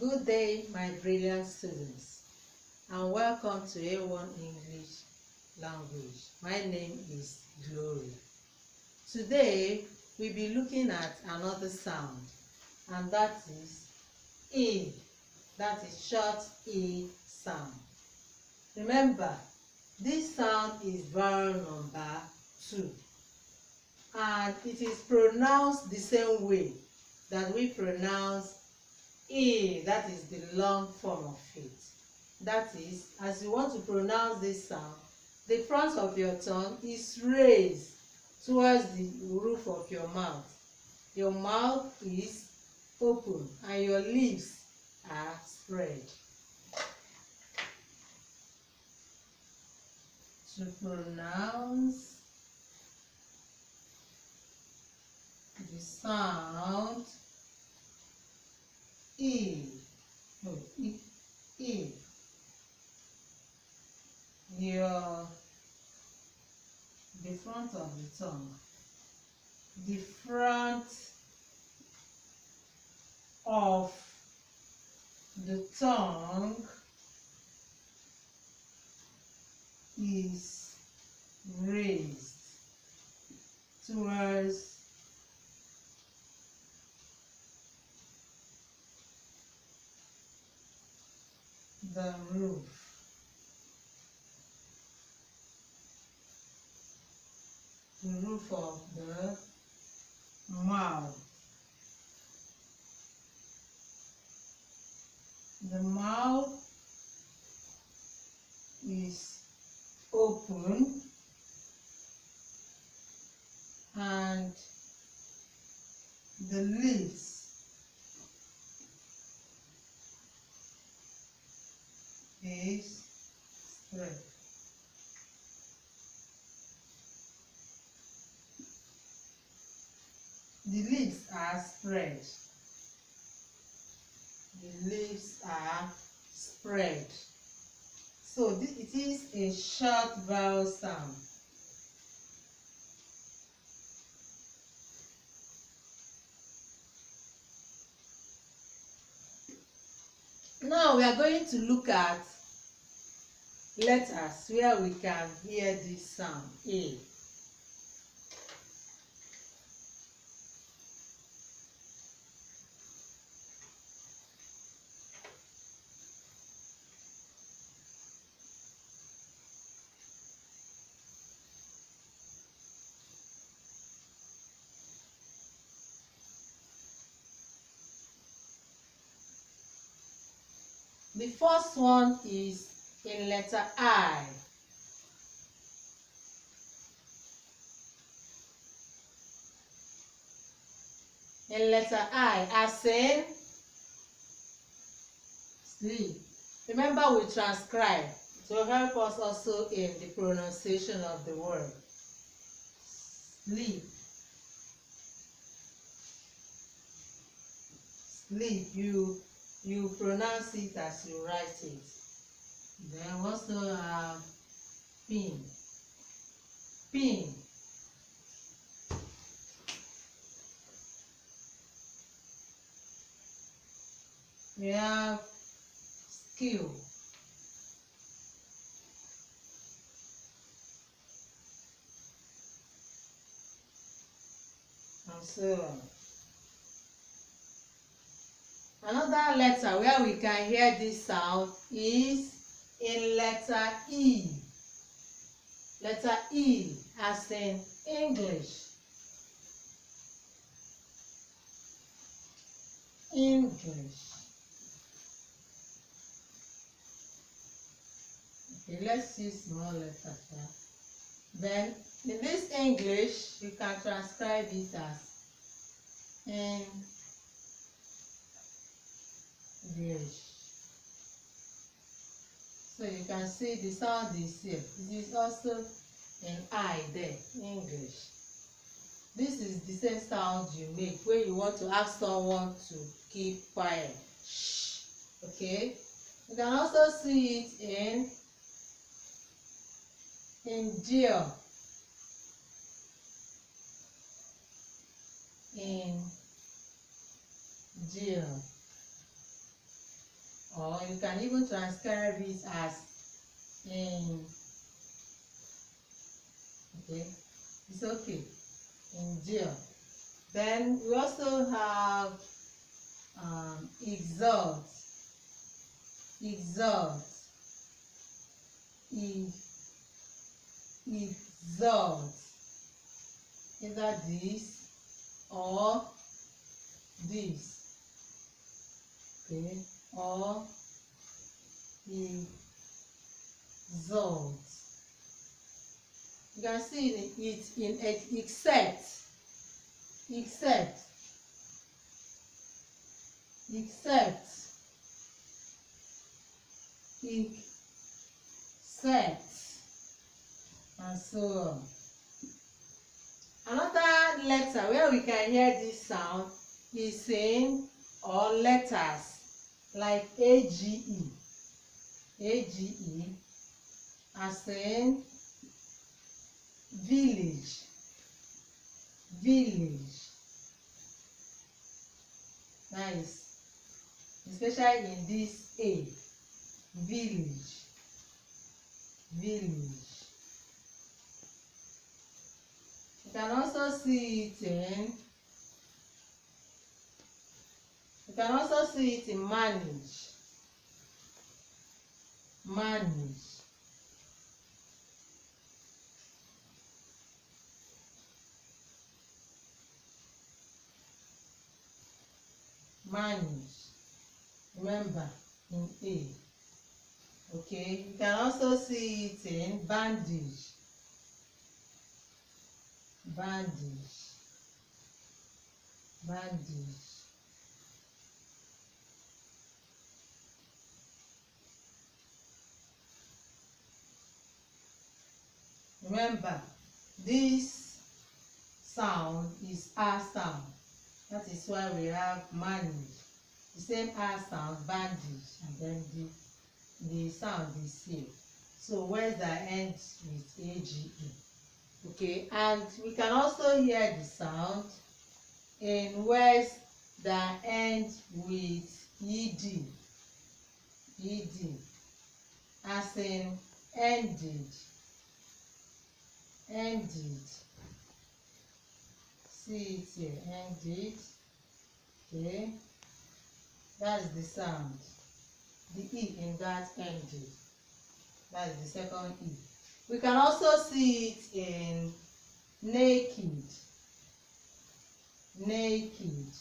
Good day, my brilliant students, and welcome to A1 English Language. My name is Glory. Today, we'll be looking at another sound, and that is E. That is short E sound. Remember, this sound is vowel number 2, and it is pronounced the same way that we pronounce E, that is the long form of it. That is, as you want to pronounce this sound, the front of your tongue is raised towards the roof of your mouth. Your mouth is open and your lips are spread. To pronounce the sound E, E, the front of the tongue, the front of the tongue is raised towards the roof. The roof of the mouth. The mouth is open and the lips is spread. The lips are spread. The lips are spread. So it is a short vowel sound. Now we are going to look at letters where we can hear this sound A. The first one is in letter I. In letter I, as in sleep. Remember, we transcribe to help us also in the pronunciation of the word. Sleep. Sleep. You pronounce it as you write it. Then also have pin. Pin. We have skill. And so on. Another letter where we can hear this sound is in letter E. Letter E, as in English. English. Okay, let's use small letters here. Then, in this English, you can transcribe it as English. So you can see the sound is here. It is also an I there, English. This is the same sound you make when you want to ask someone to keep quiet. Shh. Okay? You can also see it in endure. Endure. or you can even transcribe it as in. Okay, it's okay. Endure. Then we also have exalt, exalt, exalt. Either this or this. Okay, or exalt. You can see it in except, except, except, except, and so on. Another letter where we can hear this sound is in or letters like AGE, AGE, as in village, village. Nice, especially in this A, village, village. You can also see it in, you can also see it in manage, manage. Manage, remember, in A. Okay, you can also see it in bandage, bandage, bandage. Remember, this sound is R sound. That is why we have manage. The same R sound, bandage, and then the sound is here. So words that end with AGE. Okay, and we can also hear the sound in words that end with ED, ED, as in ended, ended. See it here, ended. Okay, that is the sound. The E in that ended. That is the second E. We can also see it in naked, naked,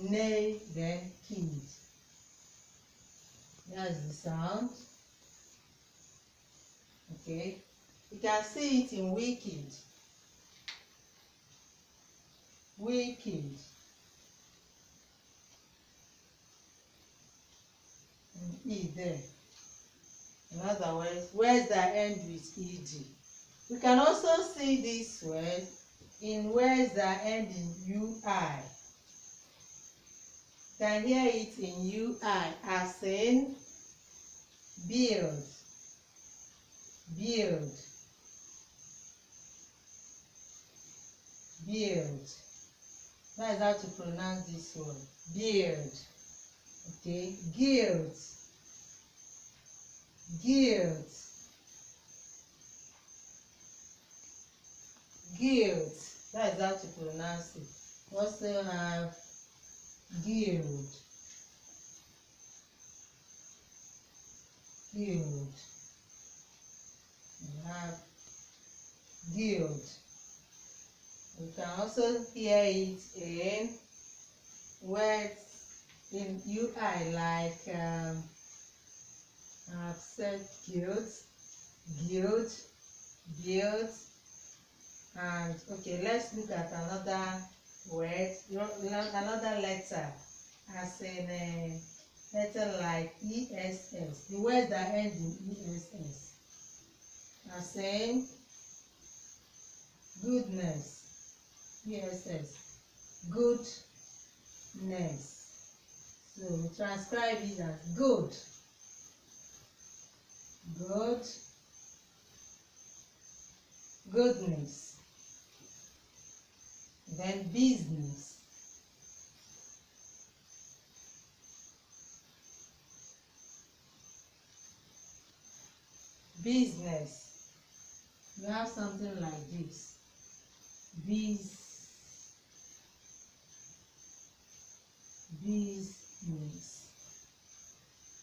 nay, then kid. That's the sound. Okay, you can see it in wicked, wicked, and E there. In other words, words that end with ED. We can also see this word in words that end in UI. You can hear it in UI as in build, build, build. That is how to pronounce this word, build. Okay, guilt, guilt, guilt. That is how to pronounce it. We also have guild, guild. We have guild. You can also hear it in words in UI like I've said guilt, guilt, guilt, and okay, let's look at another word, another letter, as in a letter like ESS. The words that end in ESS, as in goodness, ESS, goodness. So we transcribe it as good, good, goodness. Then business, business. We have something like this. Business.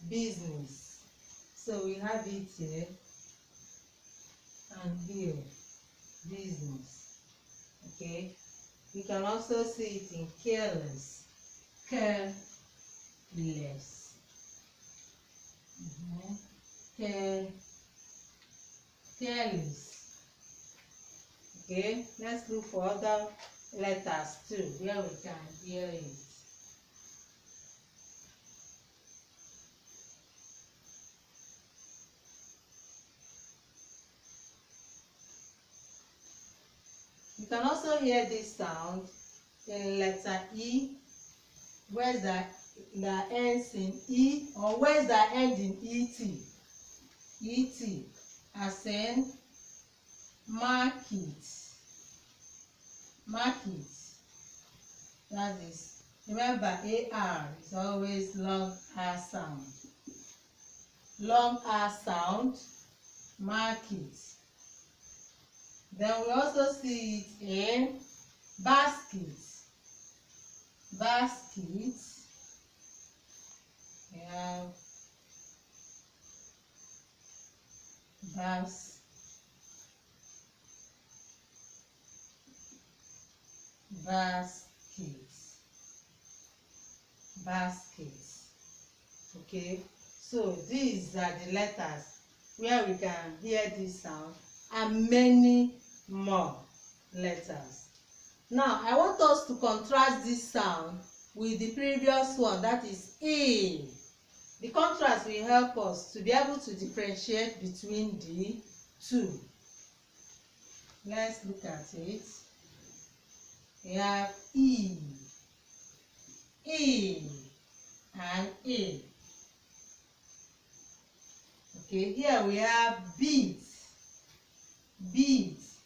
Business. So we have it here and here. Business. Okay. We can also see it in careless. Careless. Careless. Okay, let's look for other letters too where we can hear it. You can also hear this sound in letter E, words that ends in E, or words that end in ET. ET, as in market. Market. That is, remember AR is always long R sound. Long R sound, market. Then we also see it in basket. Basket. We have baskets. Okay, so these are the letters where we can hear this sound, and many more letters. Now I want us to contrast this sound with the previous one, that is A. The contrast will help us to be able to differentiate between the two. Let's look at it. We have E and A. Okay, here we have beat.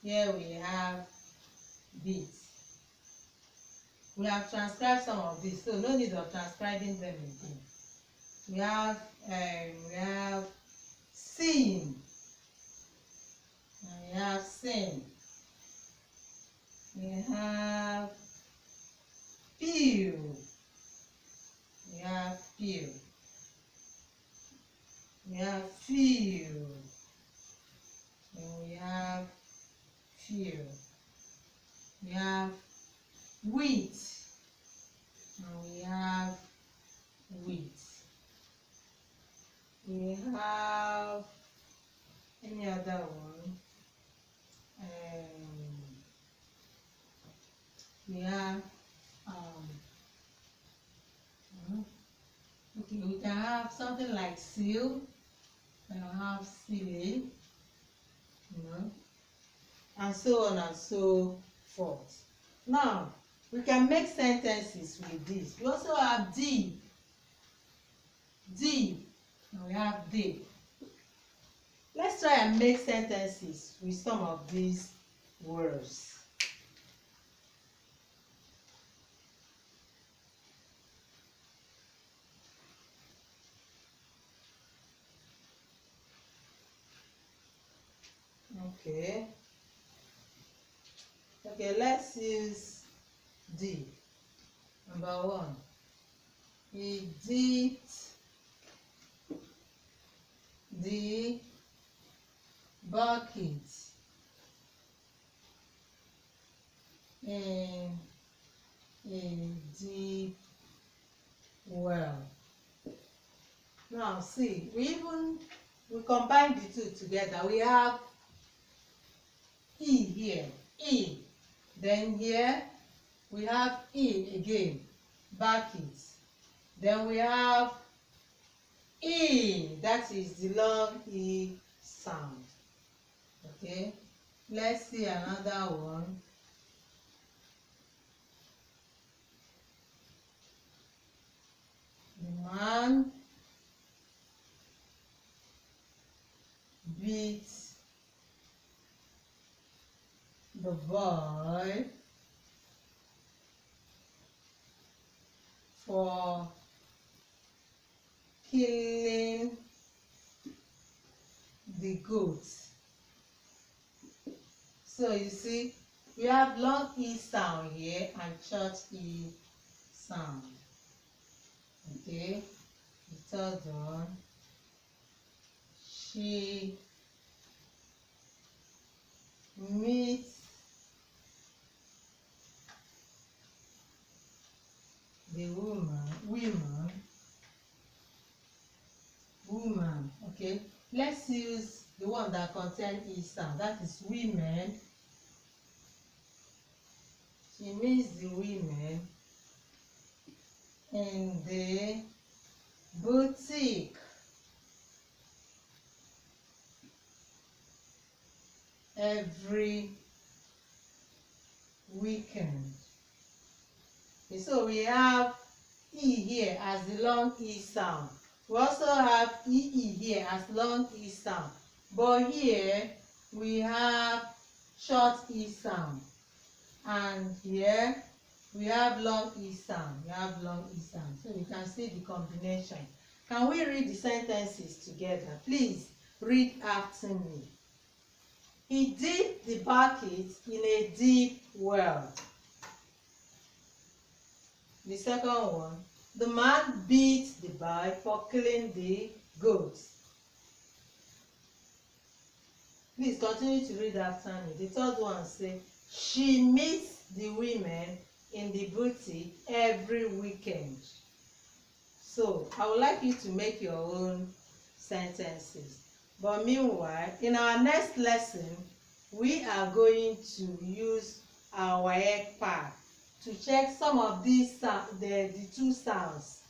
Here we have beat. We have transcribed some of these, so no need of transcribing them again. We have seen, and we have seen. We have feel. We have feel. We have feel. And we have feel. We have wheat. And we have wheat. We have any other one? We have okay, we can have something like seal, and have silly, and so on and so forth. Now we can make sentences with this. We also have deep, and we have deep. Let's try and make sentences with some of these words. Okay, let's use D. Number 1. He dipped the bucket in a deep well. Now see, we combine the two together. We have E here, E. Then here we have E again, bucket. Then we have E, that is the long E sound. Okay, let's see another one. The man beat the boy for killing the goat. So you see, we have long E sound here and short E sound. Okay, the third one, she meets the woman. Okay, let's use the one that contains E sound, that is women. She meets the women in the boutique. Every weekend. Okay, so we have E here as the long E sound. We also have EE here as long E sound. But here we have short E sound. And here we have long E sound. We have long E sound. So you can see the combination. Can we read the sentences together? Please read after me. He dipped the bucket in a deep well. The second one, the man beat the boy for killing the goat. Please continue to read after me. The third one says, she meets the women in the boutique every weekend. So I would like you to make your own sentences. But meanwhile, in our next lesson, we are going to use our WAEC pad to check some of these the two sounds,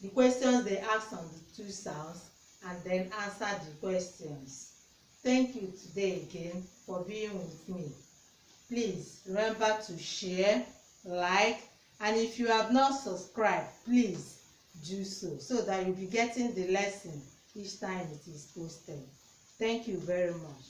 the questions they ask on the two sounds, and then answer the questions. Thank you today again for being with me. Please remember to share, like, and if you have not subscribed, please do so that you'll be getting the lesson each time it is posted. Thank you very much.